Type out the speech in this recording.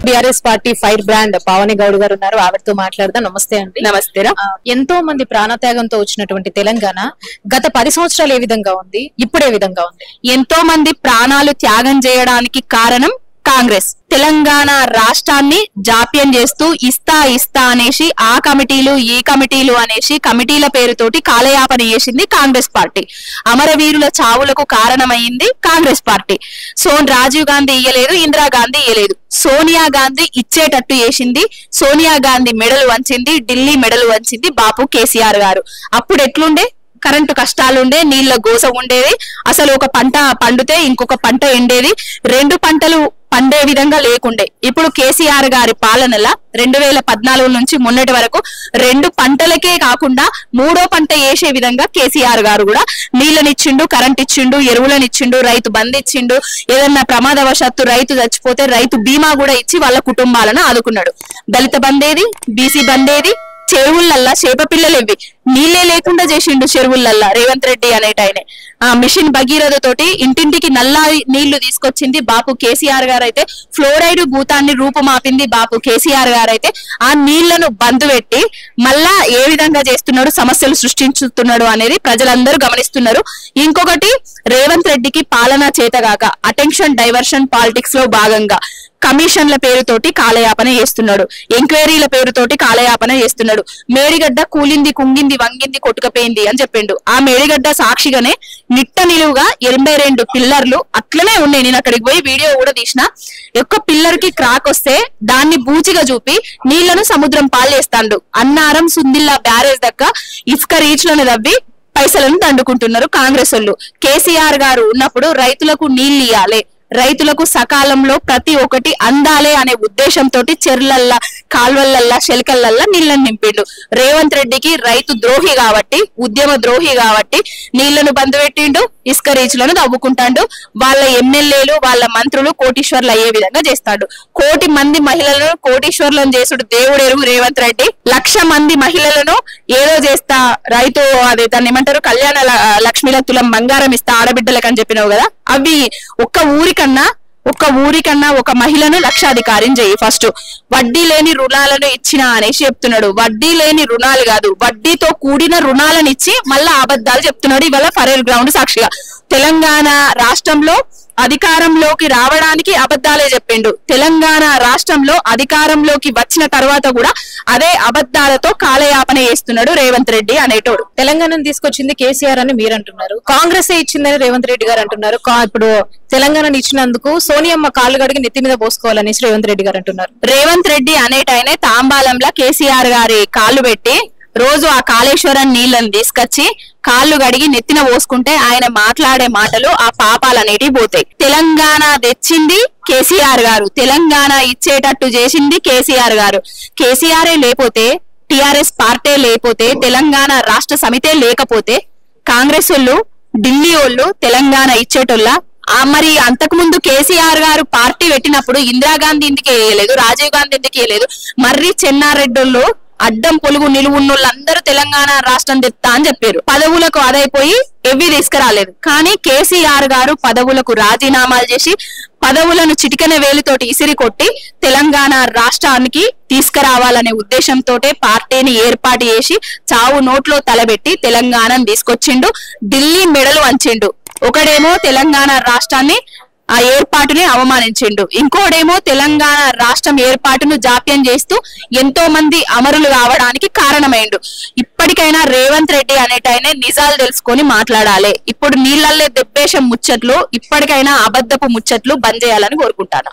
BRS party fire brand Pavani Goud గారు ఉన్నారు. ఆవిడతో మాట్లాడదాం. నమస్తే అండి. నమస్తే. ఎంతో మంది ప్రాణత్యాగంతో వచ్చినటువంటి తెలంగాణ గత 10 సంవత్సరాలు ఏ విధంగా ఉంది, ఇప్పుడు ఏ విధంగా ఉంది? ఎంతో మంది ప్రాణాలు త్యాగం చేయడానికి కారణం కాంగ్రెస్. తెలంగాణ రాష్ట్రాన్ని జాప్యం చేస్తూ ఇస్తా అనేసి ఆ కమిటీలు ఈ కమిటీలు అనేసి కమిటీల పేరుతోటి కాలయాపన చేసింది కాంగ్రెస్ పార్టీ. అమరవీరుల చావులకు కారణమైంది కాంగ్రెస్ పార్టీ. రాజీవ్ గాంధీ ఇయ్యలేదు, ఇందిరాగాంధీ ఇయ్యలేదు, సోనియా గాంధీ ఇచ్చేటట్టు చేసింది. సోనియా గాంధీ మెడలు వంచింది, ఢిల్లీ మెడలు వంచింది బాపు కేసీఆర్ గారు. అప్పుడు ఎట్లుండే? కరెంటు కష్టాలుండే, నీళ్ల గోస ఉండేది, అసలు ఒక పంట పండితే ఇంకొక పంట ఎండేది, 2 పంటలు పండే విధంగా లేకుండే. ఇప్పుడు కేసీఆర్ గారి పాలనల 2014 నుంచి మొన్నటి వరకు 2 పంటలకే కాకుండా 3వ పంట వేసే విధంగా కేసీఆర్ గారు కూడా నీళ్ళనిచ్చిండు, కరెంట్ ఇచ్చిండు, ఎరువులనిచ్చిండు, రైతు బంద్ ఇచ్చిండు. ఏదన్నా ప్రమాదవశాత్తు రైతు చచ్చిపోతే రైతు బీమా కూడా ఇచ్చి వాళ్ళ కుటుంబాలను ఆదుకున్నాడు. దళిత బందేది, బీసీ బందేది, చెరువులల్లా చేప పిల్లలేవి నీళ్లే లేకుండా చేసిండు. చెరువులల్లా రేవంత్ రెడ్డి అనేటాయనే మిషన్ భగీరథ తోటి ఇంటింటికి నల్లా నీళ్లు తీసుకొచ్చింది బాపు కేసీఆర్ గారు. అయితే ఫ్లోరైడ్ భూతాన్ని రూపుమాపింది బాపు కేసీఆర్ గారు. అయితే ఆ నీళ్లను బంద్ పెట్టి మళ్ళా ఏ విధంగా చేస్తున్నాడు, సమస్యలు సృష్టించుతున్నాడు అనేది ప్రజలందరూ గమనిస్తున్నారు. ఇంకొకటి, రేవంత్ రెడ్డికి పాలన చేతగాక అటెన్షన్ డైవర్షన్ పాలిటిక్స్ లో భాగంగా కమిషన్ల పేరుతోటి కాలయాపన చేస్తున్నాడు, ఎంక్వైరీల పేరుతోటి కాలయాపన చేస్తున్నాడు. మేడిగడ్డ కూలింది, కుంగింది, వంగింది, కొట్టుకపోయింది అని చెప్పిండు. ఆ మేడిగడ్డ సాక్షిగానే నిట్ట నిలువుగా 82 పిల్లర్లు అట్లనే ఉన్నాయి. నేను అక్కడికి పోయి వీడియో కూడా తీసిన. ఒక్క పిల్లర్ కి క్రాక్ వస్తే దాన్ని బూచిగా చూపి నీళ్లను సముద్రం పాలేస్తాడు. అన్నారం సుందిల్లా బ్యారేజ్ దక్క ఇసుక రీచ్లను దవ్వి పైసలను దండుకుంటున్నారు కాంగ్రెస్ వాళ్ళు. కేసీఆర్ గారు ఉన్నప్పుడు రైతులకు నీళ్లు ఇయ్యాలి, రైతులకు సకాలంలో ప్రతి ఒక్కటి అందాలే అనే ఉద్దేశంతో చెర్లల్లా, కాల్వలల్లా, శెలకలల్లా నీళ్లను నింపిండు. రేవంత్ రెడ్డికి రైతు ద్రోహి కాబట్టి, ఉద్యమ ద్రోహి కాబట్టి నీళ్లను బంద్ పెట్టిండు, ఇసుక రీచ్లను దవ్వుకుంటాడు. వాళ్ళ ఎమ్మెల్యేలు, వాళ్ళ మంత్రులు కోటీశ్వర్లు అయ్యే విధంగా చేస్తాడు. 1 కోటి మంది మహిళలను కోటీశ్వర్లను చేసుడు దేవుడెరుగు రేవంత్ రెడ్డి. 1,00,000 మంది మహిళలను ఏదో చేస్తా, రైతు అదే దాన్ని ఏమంటారు, కళ్యాణ లక్ష్మిల తులం బంగారం ఇస్తా ఆడబిడ్డలకు అని చెప్పినావు కదా. అవి ఒక్క ఊరికన్నా ఒక మహిళను లక్షాధికారిని చెయ్యి. ఫస్ట్ వడ్డీ లేని రుణాలను ఇచ్చిన అనేసి చెప్తున్నాడు. వడ్డీ లేని రుణాలు కాదు, వడ్డీతో కూడిన రుణాలను ఇచ్చి మళ్ళా అబద్ధాలు చెప్తున్నాడు. ఇవాళ ఫరేల్ గ్రౌండ్ సాక్షిగా తెలంగాణ రాష్ట్రంలో అధికారంలోకి రావడానికి అబద్ధాలే చెప్పిండు. తెలంగాణ రాష్ట్రంలో అధికారంలోకి వచ్చిన తర్వాత కూడా అదే అబద్ధాలతో కాలయాపన చేస్తున్నాడు రేవంత్ రెడ్డి అనేటోడు. తెలంగాణను తీసుకొచ్చింది కేసీఆర్ అని మీరు అంటున్నారు, కాంగ్రెస్ ఇచ్చిందని రేవంత్ రెడ్డి గారు అంటున్నారు. ఇప్పుడు తెలంగాణను ఇచ్చినందుకు సోనియమ్మ కాళ్ళు గడిగి నెత్తి మీద పోసుకోవాలనేసి రేవంత్ రెడ్డి గారు అంటున్నారు. రేవంత్ రెడ్డి అనేటైనే తాంబాలంలో కేసీఆర్ గారి కాళ్ళు పెట్టి రోజు ఆ కాళేశ్వరం నీళ్లను తీసుకొచ్చి కాళ్ళు గడిగి నెత్తిన పోసుకుంటే ఆయన మాట్లాడే మాటలు ఆ పాపాలు అనేటివి పోతాయి. తెలంగాణ తెచ్చింది కేసీఆర్ గారు, తెలంగాణ ఇచ్చేటట్టు చేసింది కేసీఆర్ గారు. కేసీఆర్ లేకపోతే, టిఆర్ఎస్ పార్టీ లేకపోతే, తెలంగాణ రాష్ట్ర సమితే లేకపోతే కాంగ్రెస్ వాళ్ళు, ఢిల్లీ వాళ్ళు తెలంగాణ ఇచ్చేటోళ్ళ? మరి అంతకు ముందు కేసీఆర్ గారు పార్టీ పెట్టినప్పుడు ఇందిరాగాంధీ ఎందుకు వేయలేదు, రాజీవ్ గాంధీ ఎందుకు వేయలేదు? మర్రి చెన్నారెడ్డోళ్ళు అడ్డం పొలుగు నిలువున్నోళ్ళందరూ తెలంగాణ రాష్ట్రం తెస్తా అని చెప్పారు. పదవులకు అదైపోయి ఎవ్వి తీసుకురాలేదు. కానీ కేసీఆర్ గారు పదవులకు రాజీనామాలు చేసి పదవులను చిటికన వేలుతోటి ఇసిరి కొట్టి తెలంగాణ రాష్ట్రానికి తీసుకురావాలనే ఉద్దేశంతో పార్టీని ఏర్పాటు చేసి చావు నోట్లో తలబెట్టి తెలంగాణను తీసుకొచ్చిండు. ఢిల్లీ మెడలు వంచిండు. ఒకడేమో తెలంగాణ రాష్ట్రాన్ని ఆ ఏర్పాటుని అవమానించిండు, ఇంకోడేమో తెలంగాణ రాష్ట్రం ఏర్పాటును జాప్యం చేస్తూ ఎంతో మంది అమరులు కావడానికి కారణమైండు. ఇప్పటికైనా రేవంత్ రెడ్డి అనేటైనా నిజాలు తెలుసుకొని మాట్లాడాలి. ఇప్పుడు నీళ్లల్లే దెబ్బేశం ముచ్చట్లు, ఇప్పటికైనా అబద్ధపు ముచ్చట్లు బంద్ చేయాలని కోరుకుంటాను.